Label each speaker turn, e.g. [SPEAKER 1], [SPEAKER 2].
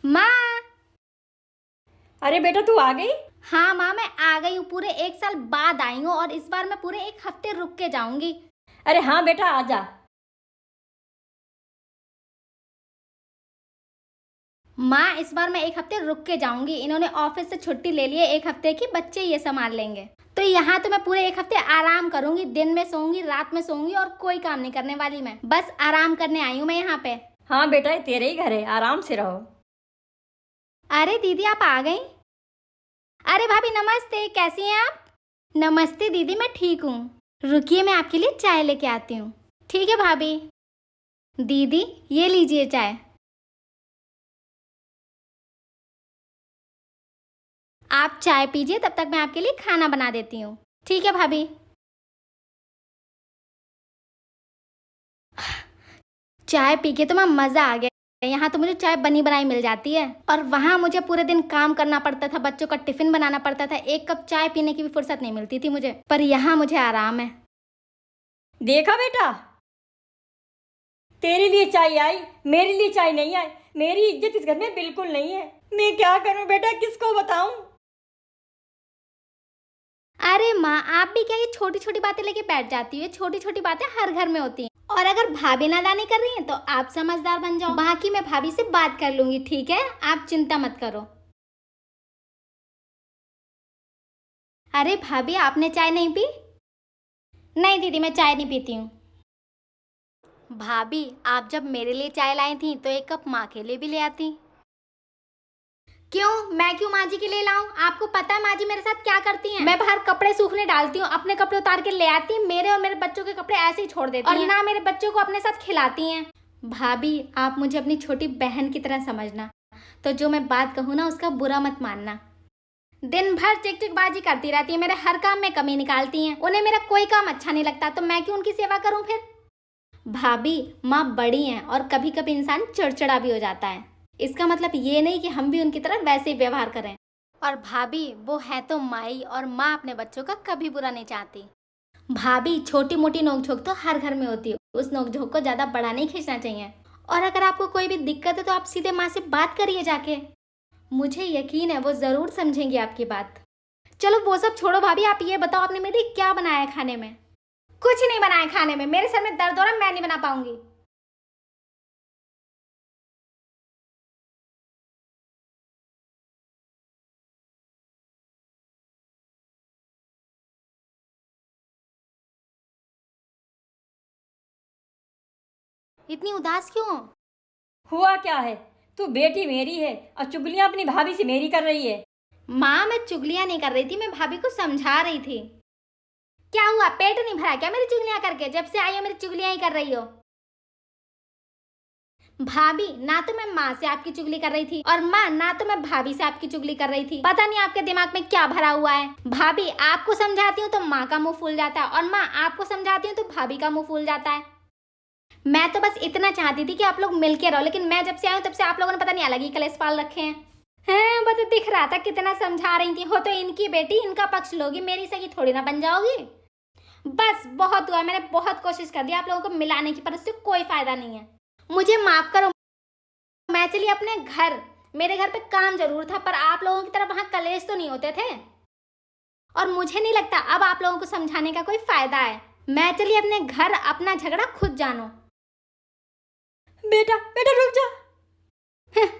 [SPEAKER 1] माँ।
[SPEAKER 2] अरे बेटा तू आ गई।
[SPEAKER 1] हाँ माँ, मैं आ गई हूँ। पूरे 1 साल बाद आई हूँ और इस बार मैं पूरे 1 हफ्ते रुक के जाऊंगी।
[SPEAKER 2] अरे हाँ बेटा आ जा।
[SPEAKER 1] माँ, इस बार मैं 1 हफ्ते रुक के जाऊंगी। इन्होंने ऑफिस से छुट्टी ले ली है 1 हफ्ते की, बच्चे ये संभाल लेंगे। तो यहाँ तो मैं पूरे 1 हफ्ते आराम करूंगी। दिन में सोऊंगी, रात में सोऊंगी और कोई काम नहीं करने वाली। मैं बस आराम करने आई हूँ मैं यहाँ पे।
[SPEAKER 2] हाँ बेटा ये तेरे ही घर है, आराम से रहो।
[SPEAKER 1] अरे दीदी आप आ गई। अरे भाभी नमस्ते, कैसी हैं आप? नमस्ते दीदी, मैं ठीक हूँ। रुकिए मैं आपके लिए चाय लेके आती हूँ। ठीक है भाभी। दीदी ये लीजिए चाय। आप चाय पीजिए, तब तक मैं आपके लिए खाना बना देती हूँ। ठीक है भाभी। चाय पी के तो मैं मज़ा आ गया। यहाँ तो मुझे चाय बनी बनाई मिल जाती है और वहाँ मुझे पूरे दिन काम करना पड़ता था, बच्चों का टिफिन बनाना पड़ता था। 1 कप चाय पीने की भी फुर्सत नहीं मिलती थी मुझे, पर यहाँ मुझे आराम है।
[SPEAKER 2] देखा बेटा, तेरे लिए चाय आई, मेरे लिए चाय नहीं आई। मेरी इज्जत इस घर में बिल्कुल नहीं है। मैं क्या करूं बेटा, किसको बताऊं?
[SPEAKER 1] अरे माँ, आप भी क्या ये छोटी छोटी बातें लेके बैठ जाती है? छोटी छोटी बातें हर घर में होती हैं। और अगर भाभी नादानी कर रही हैं तो आप समझदार बन जाओ। बाकी मैं भाभी से बात कर लूंगी, ठीक है? आप चिंता मत करो। अरे भाभी, आपने चाय नहीं पी? नहीं दीदी, मैं चाय नहीं पीती हूँ। भाभी, आप जब मेरे लिए चाय लाई थी तो 1 कप माँ के लिए भी ले आती। क्यों? मैं क्यों माँ जी के लिए लाऊं? आपको पता है माँ जी मेरे साथ क्या करती हैं? मैं बाहर कपड़े सूखने डालती हूँ, अपने कपड़े उतार के ले आती, मेरे और मेरे बच्चों के कपड़े ऐसे ही छोड़ देती हैं और ना मेरे बच्चों को अपने साथ खिलाती हैं। भाभी, आप मुझे अपनी छोटी बहन की तरह समझना, तो जो मैं बात कहूँ ना उसका बुरा मत मानना। दिन भर चिकचिकबाजी करती रहती है, मेरे हर काम में कमी निकालती हैं। उन्हें मेरा कोई काम अच्छा नहीं लगता तो मैं क्यों उनकी सेवा करूँ फिर? भाभी, माँ बड़ी हैं और कभी कभी इंसान चिड़चिड़ा भी हो जाता है। इसका मतलब ये नहीं कि हम भी उनकी तरह वैसे ही व्यवहार करें। और भाभी, वो है तो माई और माँ अपने बच्चों का कभी बुरा नहीं चाहती। भाभी, छोटी मोटी नोकझोंक तो हर घर में होती है, उस नोकझोंक को ज्यादा बड़ा नहीं खींचना चाहिए। और अगर आपको कोई भी दिक्कत है तो आप सीधे माँ से बात करिए जाके। मुझे यकीन है वो जरूर समझेंगी आपकी बात। चलो वो सब छोड़ो भाभी, आप ये बताओ आपने मेरे लिए क्या बनाया है खाने में? कुछ नहीं बनाया खाने में, मेरे सर में दर्द हो रहा है, मैं नहीं बना पाऊंगी। इतनी उदास क्यों हो?
[SPEAKER 2] हुआ क्या है? तू बेटी मेरी है और चुगलियां अपनी भाभी से मेरी कर रही है।
[SPEAKER 1] माँ, मैं चुगलियां नहीं कर रही थी, मैं भाभी को समझा रही थी। क्या हुआ, पेट नहीं भरा क्या मेरी चुगलियां करके? जब से आई हो मेरी चुगलियां ही कर रही हो। भाभी, ना तो मैं माँ से आपकी चुगली कर रही थी और माँ ना तो मैं भाभी से आपकी चुगली कर रही थी। पता नहीं आपके दिमाग में क्या भरा हुआ है। भाभी, आपको समझाती हूँ तो माँ का मुंह फूल जाता है और माँ आपको समझाती हूँ तो भाभी का मुंह फूल जाता है। मैं तो बस इतना चाहती थी कि आप लोग मिलके रहो, लेकिन मैं जब से आई हूँ तब से आप लोगों ने पता नहीं अलग ही कलेश पाल रखे हैं। बस दिख रहा था कितना समझा रही थी। हो तो इनकी बेटी, इनका पक्ष लोगी, मेरी सगी थोड़ी ना बन जाओगी। बस बहुत हुआ, मैंने बहुत कोशिश कर दी आप लोगों को मिलाने की, पर उससे कोई फायदा नहीं है। मुझे माफ करो, मैं चली अपने घर। मेरे घर पे काम जरूर था, पर आप लोगों की तरह वहां कलेश तो नहीं होते थे और मुझे नहीं लगता अब आप लोगों को समझाने का कोई फायदा है। मैं चली अपने घर, अपना झगड़ा खुद जानो।
[SPEAKER 2] बेटा बेटा रुक जा।